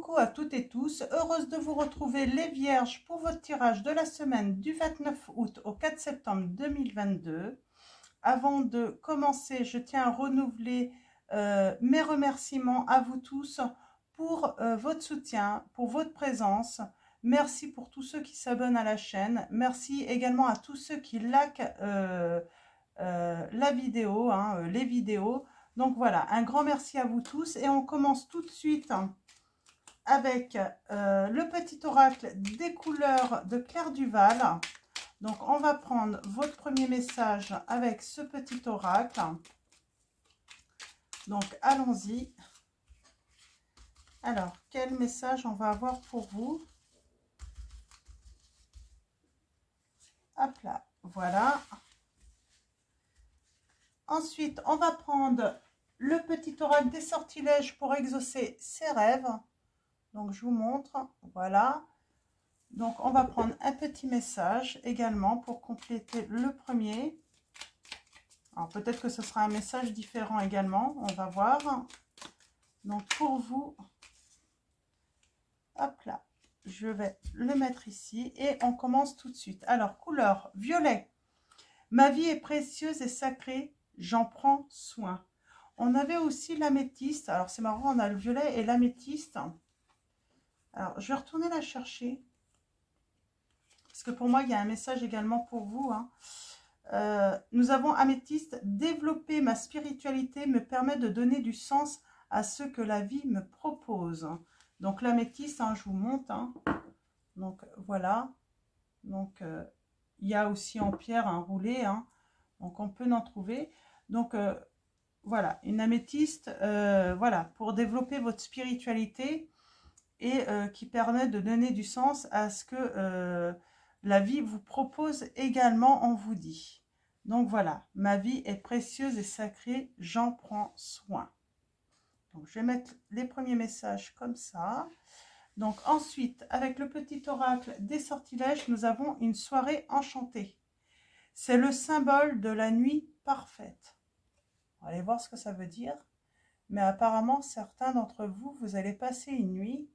Coucou à toutes et tous, heureuse de vous retrouver les Vierges pour votre tirage de la semaine du 29 août au 4 septembre 2022. Avant de commencer, je tiens à renouveler mes remerciements à vous tous pour votre soutien, pour votre présence. Merci pour tous ceux qui s'abonnent à la chaîne. Merci également à tous ceux qui likent la vidéo, les vidéos. Donc voilà, un grand merci à vous tous et on commence tout de suite avec le petit oracle des couleurs de Claire Duval. Donc on va prendre votre premier message avec ce petit oracle. Donc allons-y. Alors, quel message on va avoir pour vous? Hop là, voilà. Ensuite, on va prendre le petit oracle des sortilèges pour exaucer ses rêves. Donc, je vous montre, voilà. Donc, on va prendre un petit message également pour compléter le premier. Alors, peut-être que ce sera un message différent également, on va voir. Donc, pour vous, hop là, je vais le mettre ici et on commence tout de suite. Alors, couleur violet. Ma vie est précieuse et sacrée, j'en prends soin. On avait aussi l'améthyste. Alors, c'est marrant, on a le violet et l'améthyste. Alors, je vais retourner la chercher. Parce que pour moi, il y a un message également pour vous. Nous avons améthyste. Développer ma spiritualité me permet de donner du sens à ce que la vie me propose. Donc, l'améthyste, je vous montre. Donc, voilà. Donc, il y a aussi en pierre un roulé. Donc, on peut en trouver. Donc, voilà. Une améthyste, voilà, pour développer votre spiritualité et qui permet de donner du sens à ce que la vie vous propose également, on vous dit. Donc voilà, ma vie est précieuse et sacrée, j'en prends soin. Donc je vais mettre les premiers messages comme ça. Donc ensuite, avec le petit oracle des sortilèges, nous avons une soirée enchantée. C'est le symbole de la nuit parfaite. On va aller voir ce que ça veut dire. Mais apparemment, certains d'entre vous, vous allez passer une nuit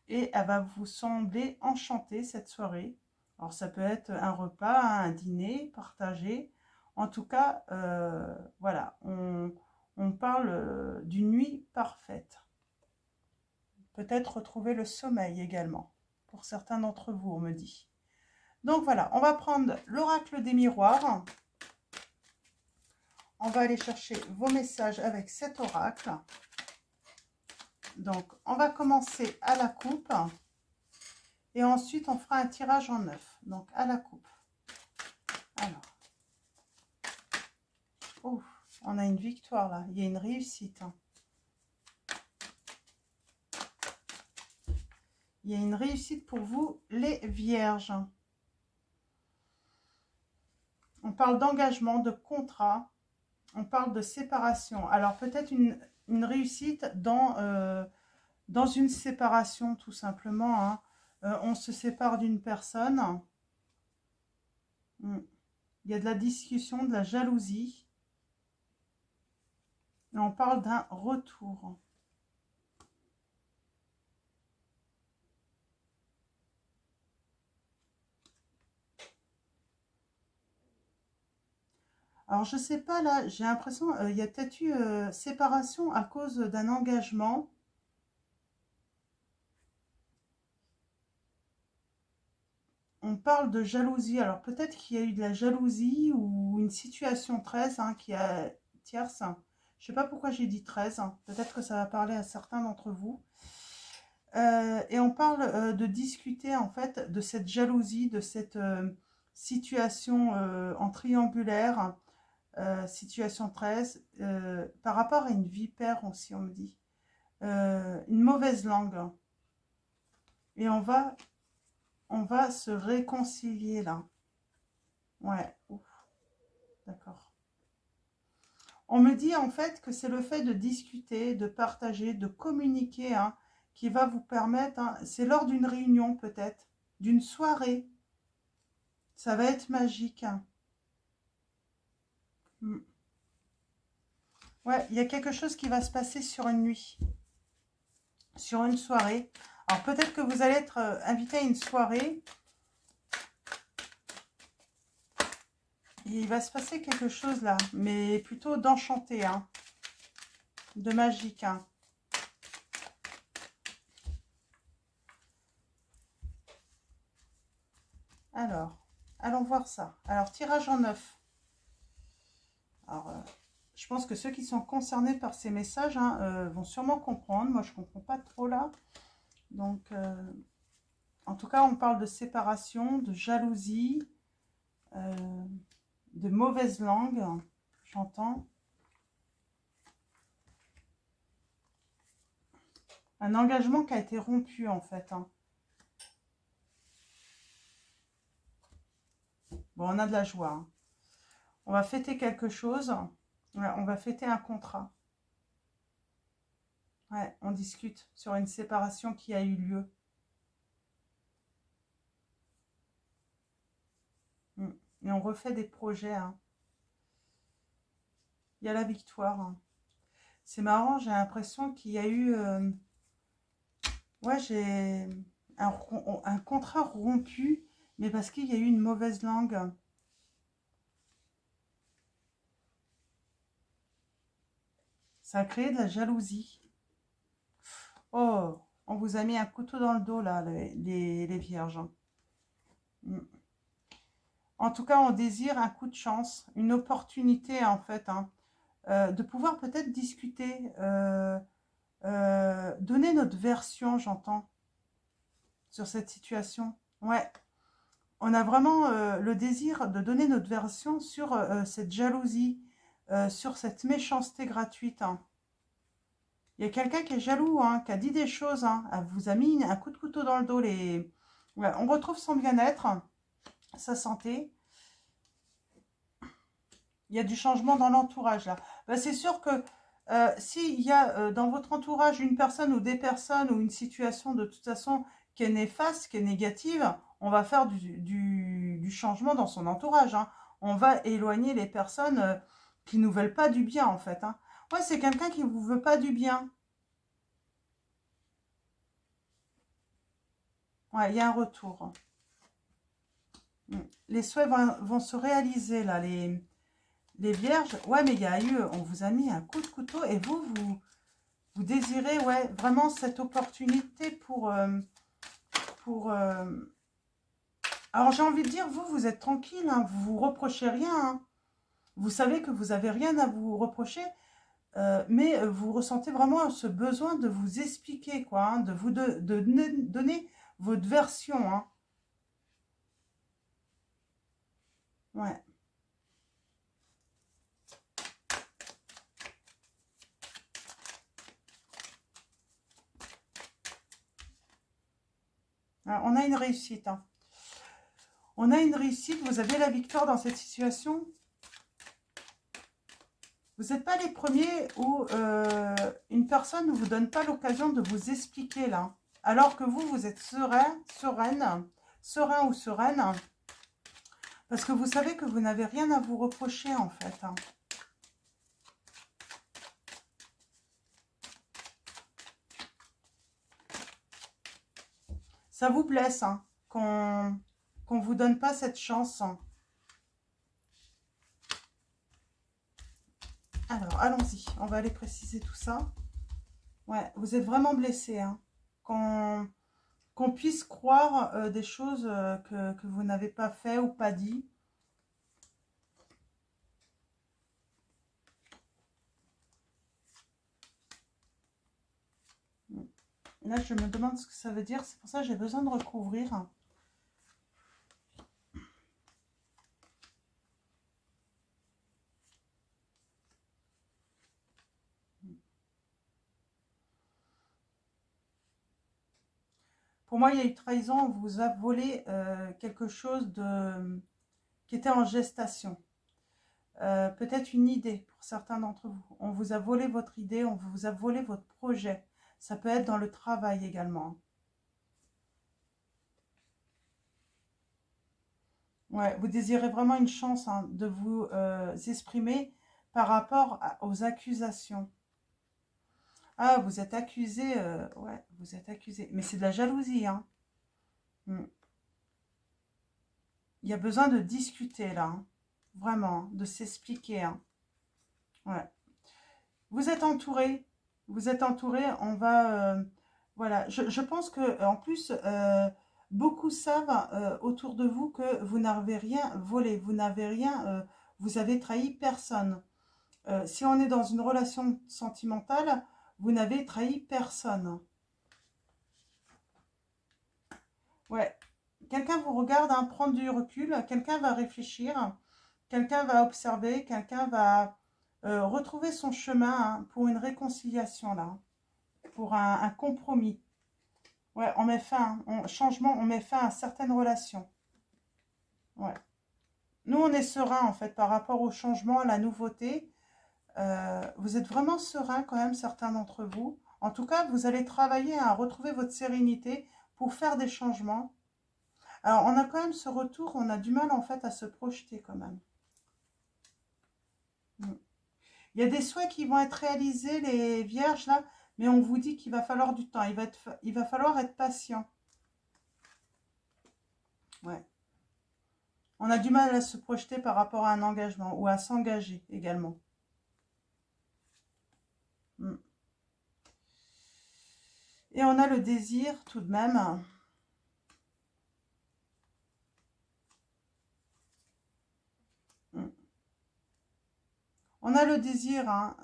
et elle va vous sembler enchantée cette soirée. Alors ça peut être un repas, un dîner partagé. En tout cas, voilà, on parle d'une nuit parfaite. Peut-être retrouver le sommeil également, pour certains d'entre vous, on me dit. Donc voilà, on va prendre l'oracle des miroirs. On va aller chercher vos messages avec cet oracle. Donc, on va commencer à la coupe. Et ensuite, on fera un tirage en 9. Donc, à la coupe. Alors. Oh, on a une victoire là. Il y a une réussite. Il y a une réussite pour vous, les vierges. On parle d'engagement, de contrat. On parle de séparation. Alors, peut-être une réussite dans une séparation, tout simplement. On se sépare d'une personne. Il y a de la discussion, de la jalousie. Et on parle d'un retour. Alors, je sais pas, là, j'ai l'impression il y a peut-être eu séparation à cause d'un engagement. On parle de jalousie. Alors, peut-être qu'il y a eu de la jalousie ou une situation 13 qui a tierce. Je sais pas pourquoi j'ai dit 13. Peut-être que ça va parler à certains d'entre vous. Et on parle de discuter, en fait, de cette jalousie, de cette situation en triangulaire. Situation 13, par rapport à une vipère aussi, on me dit. Une mauvaise langue. Et on va se réconcilier là. Ouais, d'accord. On me dit en fait que c'est le fait de discuter, de partager, de communiquer qui va vous permettre, c'est lors d'une réunion peut-être, d'une soirée. Ça va être magique. Ouais, il y a quelque chose qui va se passer sur une nuit. sur une soirée. Alors peut-être que vous allez être invité à une soirée. Il va se passer quelque chose là, mais plutôt d'enchanté, hein, de magique. Hein. Alors, allons voir ça. Alors, tirage en 9. Alors, je pense que ceux qui sont concernés par ces messages hein, vont sûrement comprendre. Moi, je ne comprends pas trop là. Donc, en tout cas, on parle de séparation, de jalousie, de mauvaise langue, j'entends. Un engagement qui a été rompu, en fait. Hein. Bon, on a de la joie. Hein. On va fêter quelque chose. Ouais, on va fêter un contrat. Ouais, on discute sur une séparation qui a eu lieu. Et on refait des projets. Hein. Il y a la victoire. Hein. C'est marrant, j'ai l'impression qu'il y a eu... ouais, j'ai un contrat rompu, mais parce qu'il y a eu une mauvaise langue. Ça a créé de la jalousie. Oh, on vous a mis un couteau dans le dos, là, les vierges. En tout cas, on désire un coup de chance, une opportunité, en fait, hein, de pouvoir peut-être discuter, donner notre version, j'entends, sur cette situation. Ouais, on a vraiment le désir de donner notre version sur cette jalousie, sur cette méchanceté gratuite. Hein. Il y a quelqu'un qui est jaloux, hein, qui a dit des choses, hein, elle vous a mis un coup de couteau dans le dos. Ouais, on retrouve son bien-être, sa santé. Il y a du changement dans l'entourage, là. Ben, c'est sûr que s'il y a dans votre entourage une personne ou des personnes ou une situation de toute façon qui est néfaste, qui est négative, on va faire du changement dans son entourage. Hein. On va éloigner les personnes qui ne nous veulent pas du bien, en fait. Hein. Ouais, c'est quelqu'un qui ne vous veut pas du bien. Ouais, il y a un retour. Les souhaits vont se réaliser, là, les vierges. Ouais, mais il y a eu, on vous a mis un coup de couteau et vous désirez, ouais, vraiment cette opportunité pour... Alors, j'ai envie de dire, vous êtes tranquille, hein, vous vous reprochez rien. Hein. Vous savez que vous n'avez rien à vous reprocher, mais vous ressentez vraiment ce besoin de vous expliquer, quoi, hein, de vous donner votre version. Hein. Ouais. Alors, on a une réussite. Hein. On a une réussite, vous avez la victoire dans cette situation. Vous n'êtes pas les premiers où une personne ne vous donne pas l'occasion de vous expliquer là. Alors que vous êtes serein ou sereine. Parce que vous savez que vous n'avez rien à vous reprocher en fait. Hein. Ça vous blesse hein, qu'on ne vous donne pas cette chance. Alors, allons-y. On va aller préciser tout ça. Ouais, vous êtes vraiment blessé. Hein. Qu'on puisse croire des choses que vous n'avez pas fait ou pas dit. Là, je me demande ce que ça veut dire. C'est pour ça que j'ai besoin de recouvrir. Pour moi, il y a eu trahison. On vous a volé quelque chose qui était en gestation. Peut-être une idée pour certains d'entre vous. On vous a volé votre idée, on vous a volé votre projet. Ça peut être dans le travail également. Ouais, vous désirez vraiment une chance hein, de vous exprimer par rapport aux accusations. Ah, vous êtes accusé, ouais, vous êtes accusé. Mais c'est de la jalousie, hein. Mm. Il y a besoin de discuter, là, hein. Vraiment, hein, de s'expliquer, hein. Ouais. Vous êtes entouré. Vous êtes entouré. On va... voilà. Je pense que en plus, beaucoup savent autour de vous que vous n'avez rien volé. Vous n'avez rien... vous avez trahi personne. Si on est dans une relation sentimentale, vous n'avez trahi personne. Ouais. Quelqu'un vous regarde, hein, prendre du recul. Quelqu'un va réfléchir. Quelqu'un va observer. Quelqu'un va retrouver son chemin, hein, pour une réconciliation, là. Pour un compromis. Ouais, on met fin, changement, on met fin à certaines relations. Ouais. Nous, on est serein, en fait, par rapport au changement, à la nouveauté. Vous êtes vraiment serein, quand même, certains d'entre vous. En tout cas, vous allez travailler à retrouver votre sérénité pour faire des changements. Alors, on a quand même ce retour, on a du mal, en fait, à se projeter, quand même. Il y a des souhaits qui vont être réalisés, les vierges, là, mais on vous dit qu'il va falloir du temps. Il va falloir être patient. Ouais. On a du mal à se projeter par rapport à un engagement ou à s'engager également. Et on a le désir tout de même. On a le désir, hein,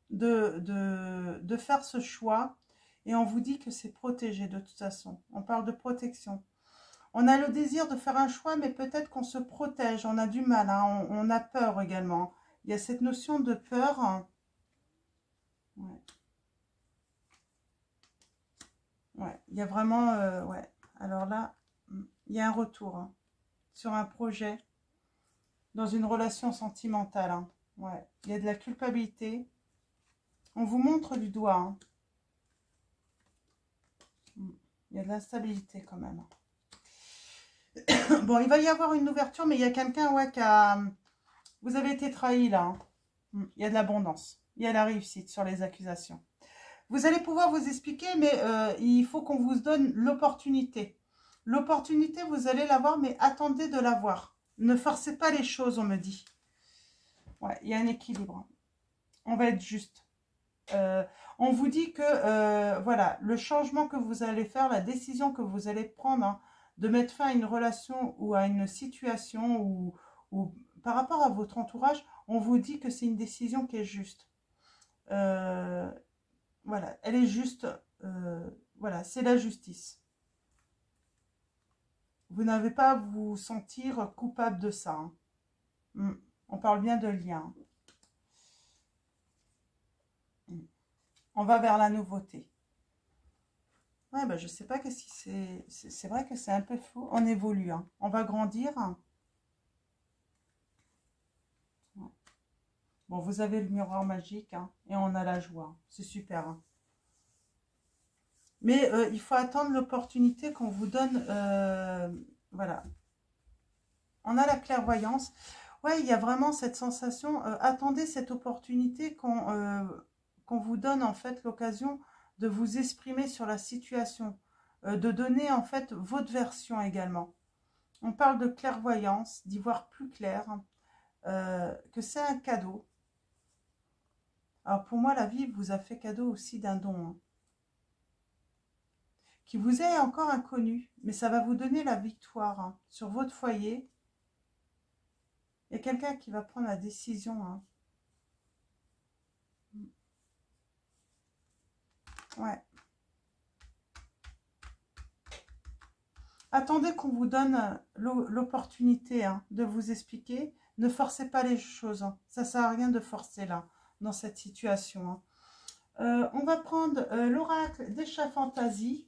de faire ce choix. Et on vous dit que c'est protégé de toute façon. On parle de protection. On a le désir de faire un choix, mais peut-être qu'on se protège. On a du mal, hein, on a peur également. Il y a cette notion de peur. Ouais. Ouais, il y a vraiment... ouais. Alors là, il y a un retour, hein, sur un projet, dans une relation sentimentale, hein. Ouais, il y a de la culpabilité. On vous montre du doigt, hein. Il y a de l'instabilité quand même. Bon, il va y avoir une ouverture, mais il y a quelqu'un, ouais, qui a... Vous avez été trahi, là, hein. Il y a de l'abondance. Il y a la réussite sur les accusations. Vous allez pouvoir vous expliquer, mais il faut qu'on vous donne l'opportunité. L'opportunité, vous allez l'avoir, mais attendez de l'avoir. Ne forcez pas les choses, on me dit. Ouais, il y a un équilibre. On va être juste. On vous dit que, voilà, le changement que vous allez faire, la décision que vous allez prendre, hein, de mettre fin à une relation ou à une situation ou par rapport à votre entourage, on vous dit que c'est une décision qui est juste. Voilà, elle est juste. Voilà, c'est la justice. Vous n'avez pas à vous sentir coupable de ça, hein. On parle bien de lien. On va vers la nouveauté. Ouais, bah, je sais pas qu'est-ce qui c'est vrai que c'est un peu fou. On évolue, hein. On va grandir. Ouais. Bon, vous avez le miroir magique, hein, et on a la joie. C'est super, hein. Mais il faut attendre l'opportunité qu'on vous donne. Voilà. On a la clairvoyance. Ouais, il y a vraiment cette sensation. Attendez cette opportunité qu'on vous donne en fait l'occasion de vous exprimer sur la situation. De donner en fait votre version également. On parle de clairvoyance, d'y voir plus clair. Que c'est un cadeau. Alors pour moi, la vie vous a fait cadeau aussi d'un don, hein, qui vous est encore inconnu, mais ça va vous donner la victoire, hein, sur votre foyer. Il y a quelqu'un qui va prendre la décision, hein. Ouais. Attendez qu'on vous donne l'opportunité, hein, de vous expliquer. Ne forcez pas les choses, hein. Ça ne sert à rien de forcer là, dans cette situation, hein. On va prendre l'oracle des chats fantasy.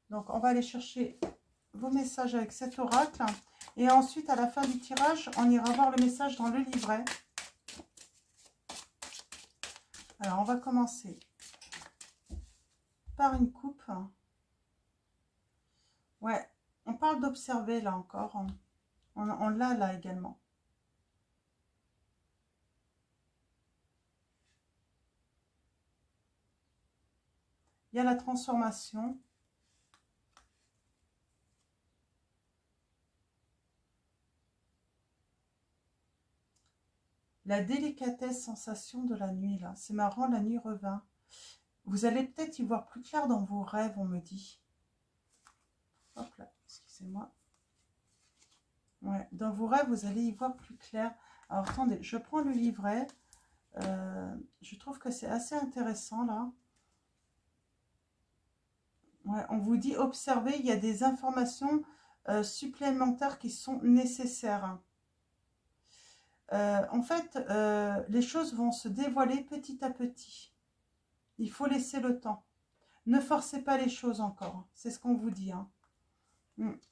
Donc, on va aller chercher vos messages avec cet oracle. Et ensuite, à la fin du tirage, on ira voir le message dans le livret. Alors, on va commencer par une coupe. Ouais, on parle d'observer là encore. On l'a là également. Il y a la transformation. La délicatesse, sensation de la nuit, là. C'est marrant, la nuit revint. Vous allez peut-être y voir plus clair dans vos rêves, on me dit. Hop là, excusez-moi. Ouais, dans vos rêves, vous allez y voir plus clair. Alors, attendez, je prends le livret. Je trouve que c'est assez intéressant, là. Ouais, on vous dit, observez, il y a des informations supplémentaires qui sont nécessaires. En fait, les choses vont se dévoiler petit à petit. Il faut laisser le temps. Ne forcez pas les choses encore. C'est ce qu'on vous dit. Hein.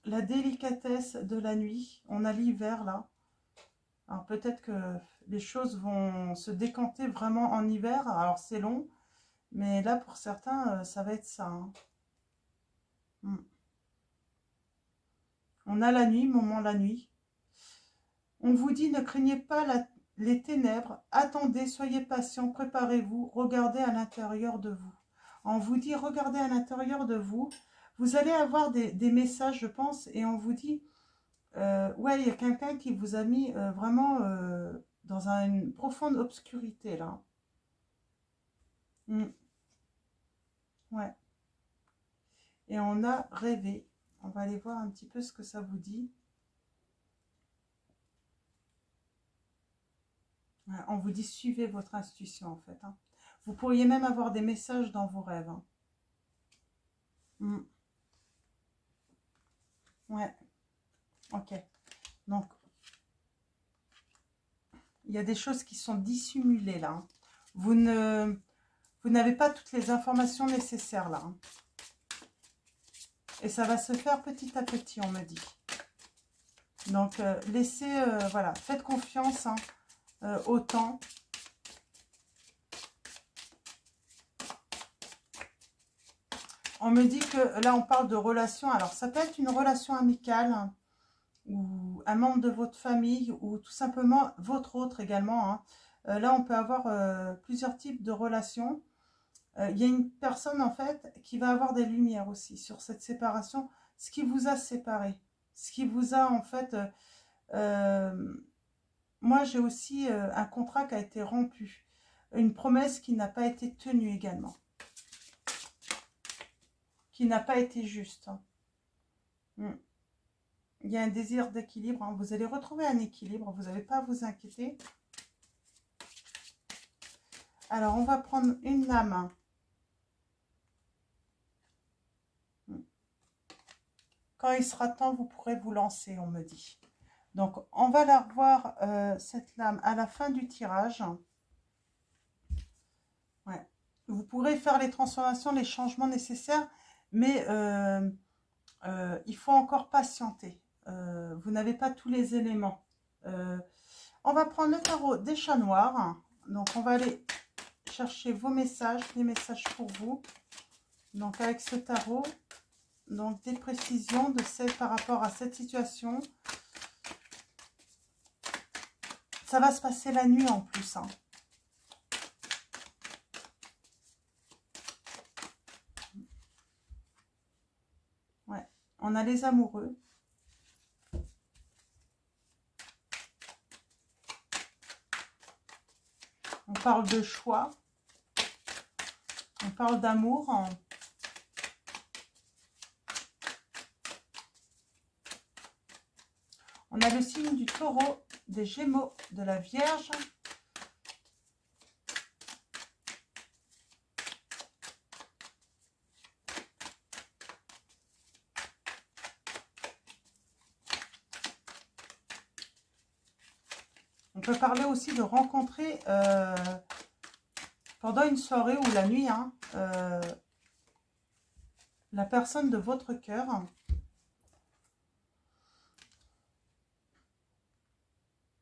La délicatesse de la nuit. On a l'hiver là. Alors peut-être que les choses vont se décanter vraiment en hiver. Alors c'est long. Mais là pour certains, ça va être ça. Hein. On a la nuit, moment la nuit. On vous dit, ne craignez pas les ténèbres, attendez, soyez patient, préparez-vous, regardez à l'intérieur de vous. On vous dit, regardez à l'intérieur de vous, vous allez avoir des messages, je pense, et on vous dit, ouais, il y a quelqu'un qui vous a mis vraiment dans une profonde obscurité, là. Ouais. Et on a rêvé. On va aller voir un petit peu ce que ça vous dit. On vous dit suivez votre intuition en fait. Hein. Vous pourriez même avoir des messages dans vos rêves. Hein. Ouais. Ok. Donc, il y a des choses qui sont dissimulées là. Hein. Vous n'avez pas toutes les informations nécessaires là. Hein. Et ça va se faire petit à petit, on me dit. Donc, laissez, voilà, faites confiance hein, au temps. On me dit que là, on parle de relation. Alors, ça peut être une relation amicale hein, ou un membre de votre famille ou tout simplement votre autre également. Hein. Là, on peut avoir plusieurs types de relations. Il y a une personne, en fait, qui va avoir des lumières aussi sur cette séparation. Ce qui vous a séparé. Ce qui vous a, en fait... moi, j'ai aussi un contrat qui a été rompu. Une promesse qui n'a pas été tenue également. Qui n'a pas été juste. Il y a un désir d'équilibre. Hein. Vous allez retrouver un équilibre. Vous n'avez pas à vous inquiéter. Alors, on va prendre une lame. Quand il sera temps, vous pourrez vous lancer, on me dit. Donc, on va la revoir, cette lame, à la fin du tirage. Ouais. Vous pourrez faire les transformations, les changements nécessaires, mais il faut encore patienter. Vous n'avez pas tous les éléments. On va prendre le tarot des chats noirs. Donc, on va aller chercher vos messages, les messages pour vous. Donc, avec ce tarot, donc des précisions par rapport à cette situation. Ça va se passer la nuit en plus. Hein. Ouais. On a les amoureux. On parle de choix. On parle d'amour. On a le signe du taureau, des gémeaux, de la vierge. On peut parler aussi de rencontrer pendant une soirée ou la nuit hein, la personne de votre cœur.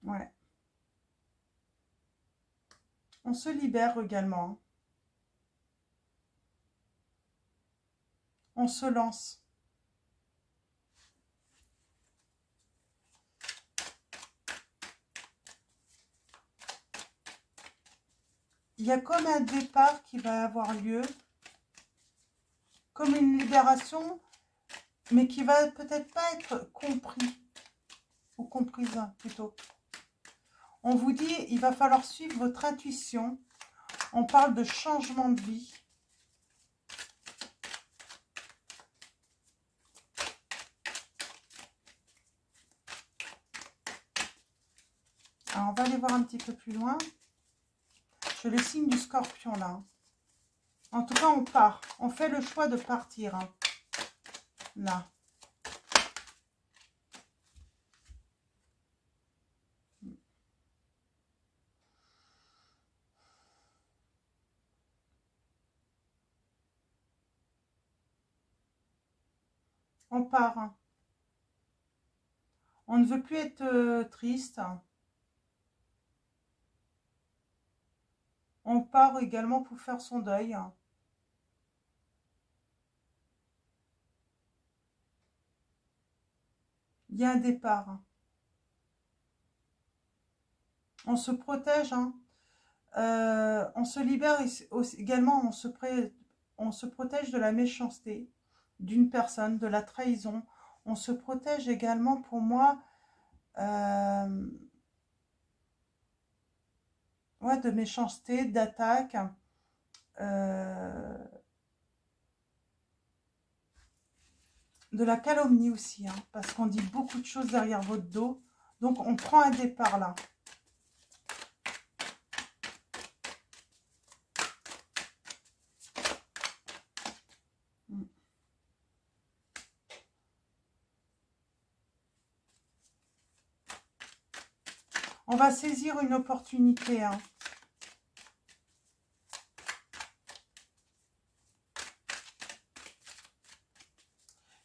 Ouais. On se libère également. On se lance. Il y a comme un départ qui va avoir lieu. comme une libération, mais qui va peut-être pas être compris, ou comprise plutôt. On vous dit, il va falloir suivre votre intuition. On parle de changement de vie. Alors, on va aller voir un petit peu plus loin. Je le signe du Scorpion, là. En tout cas, on part. On fait le choix de partir. Hein. Là. On part. Hein. On ne veut plus être triste. On part également pour faire son deuil. Il y a un départ. On se protège. Hein. On se libère également. On se protège de la méchanceté d'une personne, de la trahison. On se protège également, pour moi, ouais, de méchanceté, d'attaque. De la calomnie aussi, hein, parce qu'on dit beaucoup de choses derrière votre dos. Donc, on prend un départ là. On va saisir une opportunité. Hein.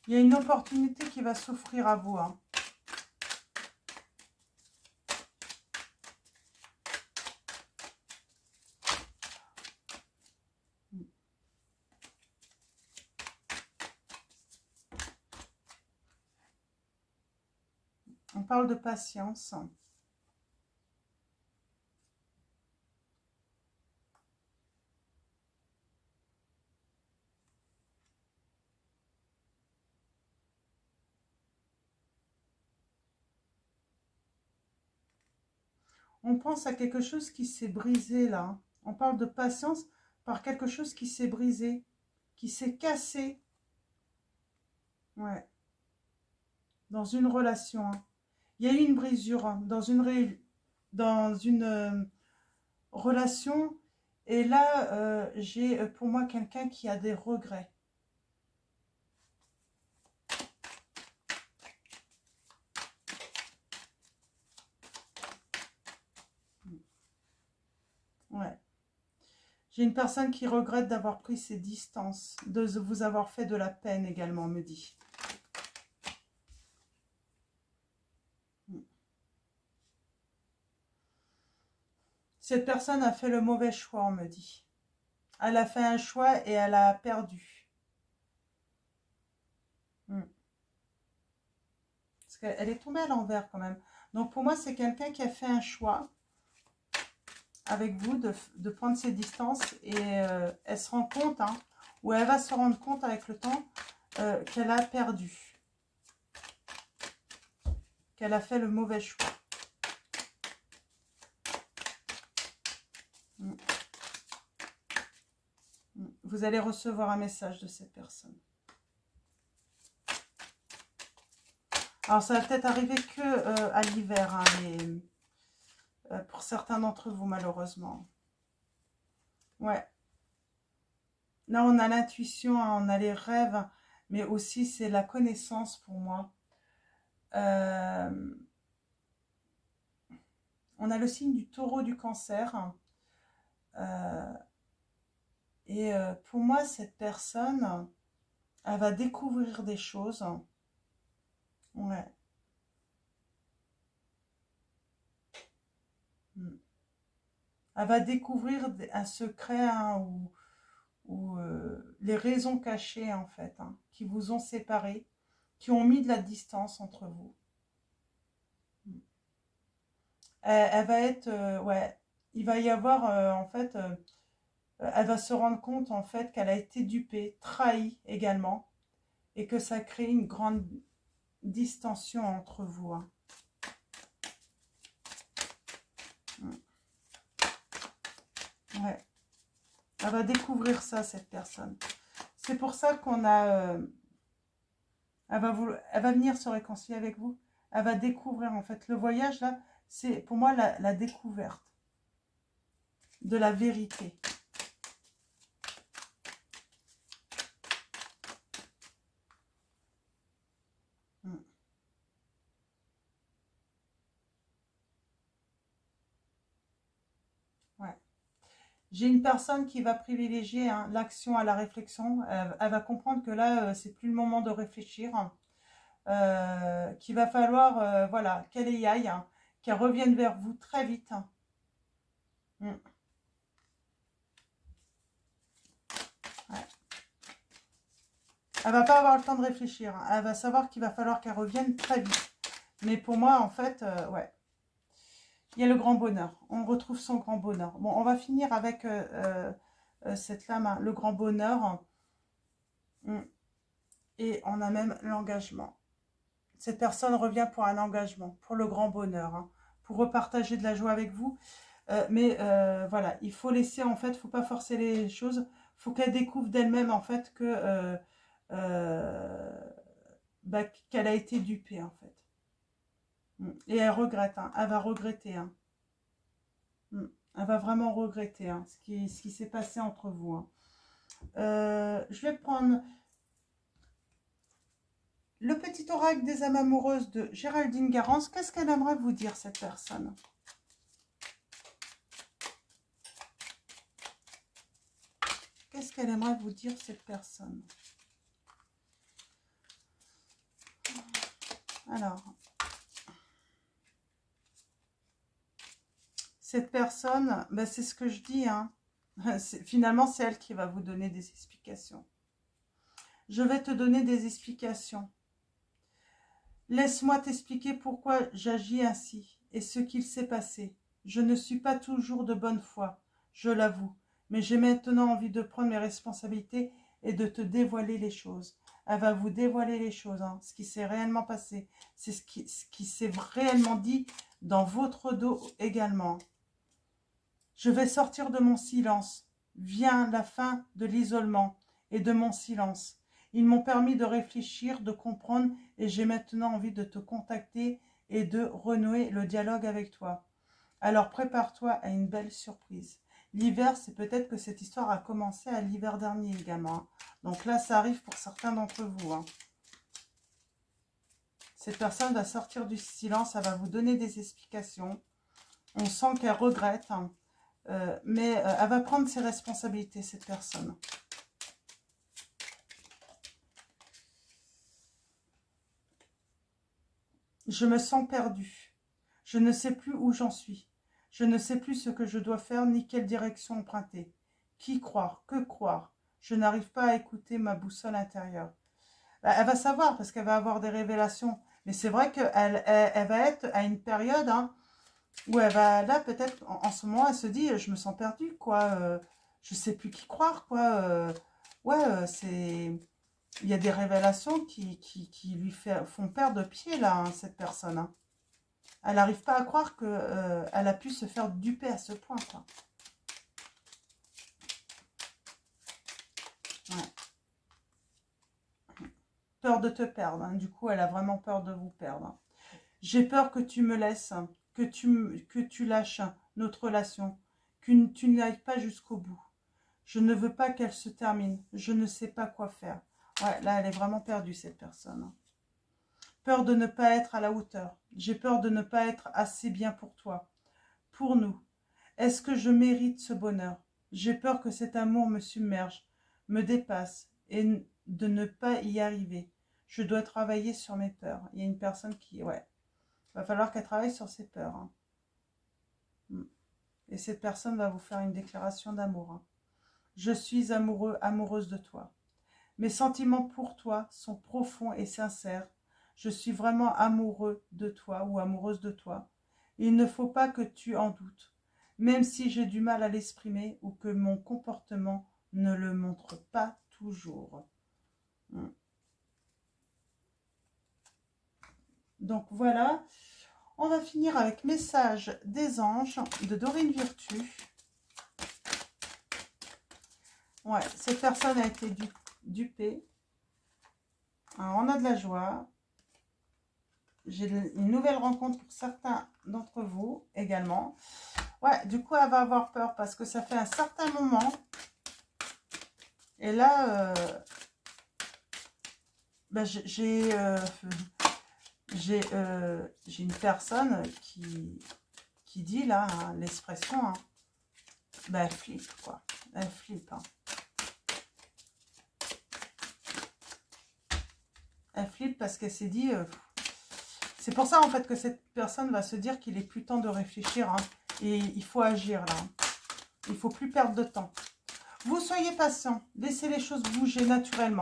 Il y a une opportunité qui va s'offrir à vous. Hein. On parle de patience. On pense à quelque chose qui s'est brisé là. On parle de patience par quelque chose qui s'est brisé, qui s'est cassé. Ouais. Dans une relation. Hein. Il y a eu une brisure hein, dans une relation. Et là, j'ai pour moi quelqu'un qui a des regrets. Ouais. J'ai une personne qui regrette d'avoir pris ses distances, de vous avoir fait de la peine également, me dit. Cette personne a fait le mauvais choix, on me dit. Elle a fait un choix et elle a perdu. Parce qu'elle est tombée à l'envers quand même. Donc pour moi, c'est quelqu'un qui a fait un choix avec vous de prendre ses distances et elle se rend compte, hein, ou elle va se rendre compte avec le temps qu'elle a perdu. Qu'elle a fait le mauvais choix. Vous allez recevoir un message de cette personne. Alors, ça va peut-être arriver que à l'hiver, hein, mais pour certains d'entre vous, malheureusement. Ouais. Là, on a l'intuition, hein, on a les rêves, mais aussi, c'est la connaissance pour moi. On a le signe du taureau du cancer. Et pour moi, cette personne, elle va découvrir des choses. Ouais. Elle va découvrir un secret hein, ou les raisons cachées, en fait, hein, qui vous ont séparés, qui ont mis de la distance entre vous. Elle va être... ouais, il va y avoir, en fait... elle va se rendre compte en fait qu'elle a été dupée, trahie également, et que ça crée une grande distension entre vous. Hein. Ouais. Elle va découvrir ça, cette personne. C'est pour ça qu'on a... elle va venir se réconcilier avec vous. Elle va découvrir, en fait. Le voyage, là, c'est pour moi la découverte de la vérité. Ouais. J'ai une personne qui va privilégier hein, l'action à la réflexion. Elle va comprendre que là, c'est plus le moment de réfléchir. Qu'il va falloir, voilà, qu'elle y aille, hein, qu'elle revienne vers vous très vite. Hein. Ouais. Elle va pas avoir le temps de réfléchir. Hein. Elle va savoir qu'il va falloir qu'elle revienne très vite. Mais pour moi, en fait, ouais. Il y a le grand bonheur. On retrouve son grand bonheur. Bon, on va finir avec cette lame, hein, le grand bonheur. Et on a même l'engagement. Cette personne revient pour un engagement, pour le grand bonheur, hein, pour repartager de la joie avec vous. Mais voilà, il faut laisser, en fait, il ne faut pas forcer les choses. Il faut qu'elle découvre d'elle-même, en fait, que bah, qu'elle a été dupée, en fait. Et elle regrette, hein, elle va regretter. Hein. Elle va vraiment regretter hein, ce qui s'est passé entre vous. Hein. Je vais prendre le petit oracle des âmes amoureuses de Géraldine Garance. Qu'est-ce qu'elle aimerait vous dire, cette personne? Qu'est-ce qu'elle aimerait vous dire, cette personne? Alors, cette personne, ben c'est ce que je dis. Hein. Finalement, c'est elle qui va vous donner des explications. Je vais te donner des explications. Laisse-moi t'expliquer pourquoi j'agis ainsi et ce qu'il s'est passé. Je ne suis pas toujours de bonne foi, je l'avoue, mais j'ai maintenant envie de prendre mes responsabilités et de te dévoiler les choses. Elle va vous dévoiler les choses, hein, ce qui s'est réellement passé. C'est ce qui s'est réellement dit dans votre dos également. Je vais sortir de mon silence. Vient la fin de l'isolement et de mon silence. Ils m'ont permis de réfléchir, de comprendre et j'ai maintenant envie de te contacter et de renouer le dialogue avec toi. Alors prépare-toi à une belle surprise. L'hiver, c'est peut-être que cette histoire a commencé à l'hiver dernier également. Hein. Donc là, ça arrive pour certains d'entre vous. Hein. Cette personne va sortir du silence, elle va vous donner des explications. On sent qu'elle regrette, hein. Mais elle va prendre ses responsabilités, cette personne. Je me sens perdue. Je ne sais plus où j'en suis. Je ne sais plus ce que je dois faire ni quelle direction emprunter. Qui croire? Que croire? Je n'arrive pas à écouter ma boussole intérieure. Elle va savoir parce qu'elle va avoir des révélations. Mais c'est vrai qu'elle va être à une période hein, où elle va, là peut-être en ce moment, elle se dit, je me sens perdue, quoi. Je sais plus qui croire, quoi. Ouais, c'est... Il y a des révélations qui lui font perdre pied, là, hein, cette personne. Hein. Elle n'arrive pas à croire qu'elle a pu se faire duper à ce point, quoi. Ouais. Peur de te perdre. Hein. Du coup, elle a vraiment peur de vous perdre. Hein. J'ai peur que tu me laisses, que tu lâches notre relation, que tu n'ailles pas jusqu'au bout. Je ne veux pas qu'elle se termine. Je ne sais pas quoi faire. Ouais, là, elle est vraiment perdue, cette personne. Peur de ne pas être à la hauteur. J'ai peur de ne pas être assez bien pour toi. Pour nous. Est-ce que je mérite ce bonheur? J'ai peur que cet amour me submerge, me dépasse et de ne pas y arriver. Je dois travailler sur mes peurs. Il y a une personne qui... Ouais. Il va falloir qu'elle travaille sur ses peurs. Hein. Et cette personne va vous faire une déclaration d'amour. Hein. Je suis amoureux, amoureuse de toi. Mes sentiments pour toi sont profonds et sincères. Je suis vraiment amoureux de toi ou amoureuse de toi. Il ne faut pas que tu en doutes. même si j'ai du mal à l'exprimer ou que mon comportement ne le montre pas toujours. Donc voilà, on va finir avec message des anges de Dorine Virtue. Ouais, cette personne a été dupée. Alors, on a de la joie. J'ai une nouvelle rencontre pour certains d'entre vous également. Ouais, du coup, elle va avoir peur parce que ça fait un certain moment. Et là, ben, j'ai une personne qui dit là, hein, l'expression, hein, ben, elle flippe, quoi. Elle flippe, hein. Elle flippe parce qu'elle s'est dit... c'est pour ça, en fait, que cette personne va se dire qu'il est plus temps de réfléchir, hein, et il faut agir, là. Il ne faut plus perdre de temps. Vous soyez patient. Laissez les choses bouger naturellement.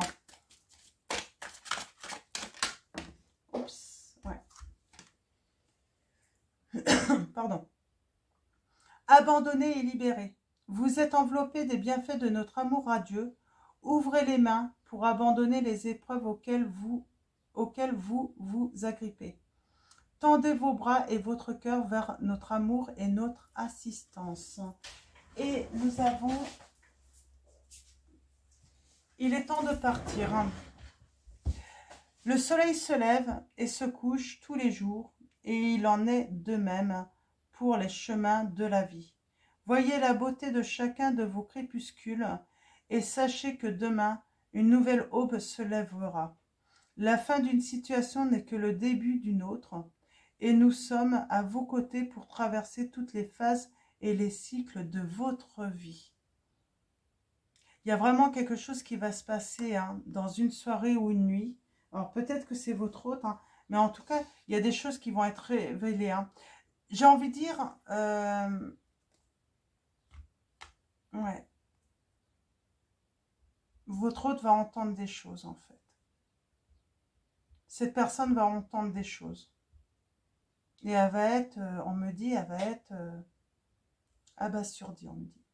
Oups, ouais. Pardon. Abandonné et libéré. Vous êtes enveloppé des bienfaits de notre amour à Dieu. Ouvrez les mains pour abandonner les épreuves auxquelles vous vous agrippez. Tendez vos bras et votre cœur vers notre amour et notre assistance. Et nous avons... Il est temps de partir. Le soleil se lève et se couche tous les jours, et il en est de même pour les chemins de la vie. Voyez la beauté de chacun de vos crépuscules, et sachez que demain, une nouvelle aube se lèvera. La fin d'une situation n'est que le début d'une autre, et nous sommes à vos côtés pour traverser toutes les phases et les cycles de votre vie. Il y a vraiment quelque chose qui va se passer, hein, dans une soirée ou une nuit. Alors peut-être que c'est votre hôte, hein, mais en tout cas, il y a des choses qui vont être révélées. Hein. J'ai envie de dire... ouais. Votre hôte va entendre des choses, en fait. Cette personne va entendre des choses. Et elle va être, on me dit, elle va être abasourdie, on me dit.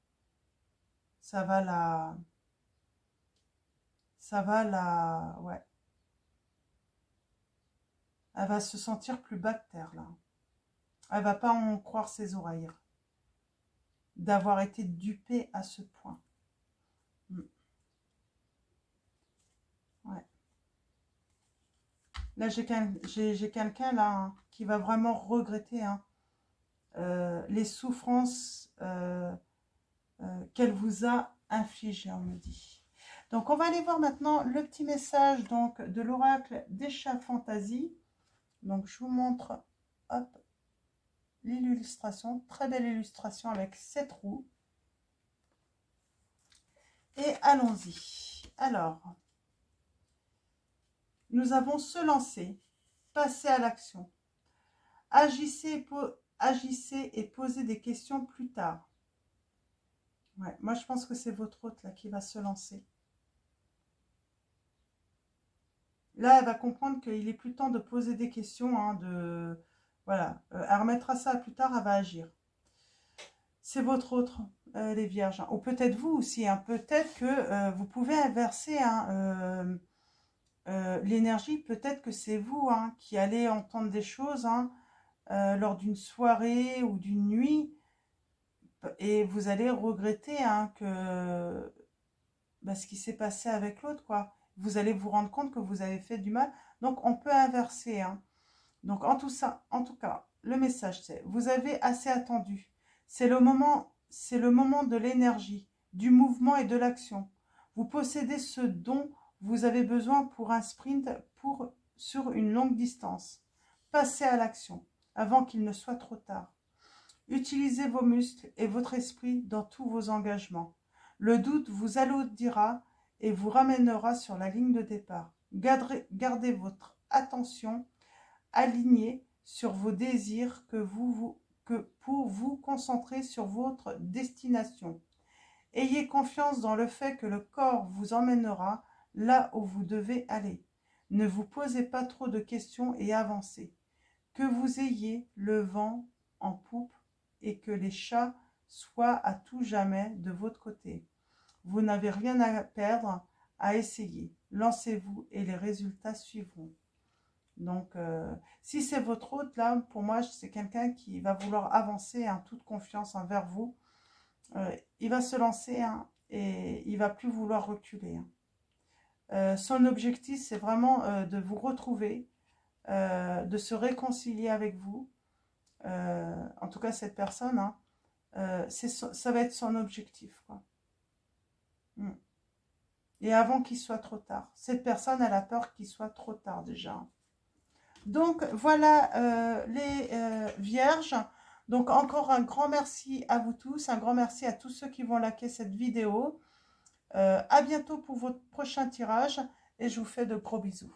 Ça va la... Ouais. Elle va se sentir plus bas que terre, là. Elle va pas en croire ses oreilles. D'avoir été dupée à ce point. Ouais. Là, j'ai quelqu'un, là, hein, qui va vraiment regretter, hein, les souffrances qu'elle vous a infligées, on me dit. Donc, on va aller voir maintenant le petit message donc, de l'oracle des chats fantasy. Donc, je vous montre, hop, l'illustration. Très belle illustration avec 7 roues. Et allons-y. Alors, nous avons se lancer, passer à l'action. Agissez et posez des questions plus tard. Ouais, moi, je pense que c'est votre hôte là qui va se lancer. Là, elle va comprendre qu'il est plus temps de poser des questions. Hein, voilà, elle remettra ça plus tard, elle va agir. C'est votre autre, les vierges. Hein. Ou peut-être vous aussi. Hein, peut-être que vous pouvez inverser hein, l'énergie. Peut-être que c'est vous hein, qui allez entendre des choses hein, lors d'une soirée ou d'une nuit. Et vous allez regretter hein, que ce qui s'est passé avec l'autre, quoi. Vous allez vous rendre compte que vous avez fait du mal. Donc, on peut inverser. Hein. Donc, en tout cas, le message, c'est vous avez assez attendu. C'est le moment de l'énergie, du mouvement et de l'action. Vous possédez ce dont vous avez besoin pour un sprint sur une longue distance. Passez à l'action avant qu'il ne soit trop tard. Utilisez vos muscles et votre esprit dans tous vos engagements. Le doute vous alourdira et vous ramènera sur la ligne de départ. Gardez votre attention alignée sur vos désirs pour vous concentrer sur votre destination. Ayez confiance dans le fait que le corps vous emmènera là où vous devez aller. Ne vous posez pas trop de questions et avancez. Que vous ayez le vent en poupe et que les chats soit à tout jamais de votre côté. Vous n'avez rien à perdre à essayer. Lancez-vous et les résultats suivront. Donc, si c'est votre hôte, là, pour moi, c'est quelqu'un qui va vouloir avancer en toute confiance envers vous. Il va se lancer et il va plus vouloir reculer. Son objectif, c'est vraiment de vous retrouver, de se réconcilier avec vous. En tout cas, cette personne, ça va être son objectif, quoi. Et avant qu'il soit trop tard. Cette personne, elle a peur qu'il soit trop tard déjà. Donc, voilà les vierges. Donc, encore un grand merci à vous tous. Un grand merci à tous ceux qui vont liker cette vidéo. À bientôt pour votre prochain tirage. Et je vous fais de gros bisous.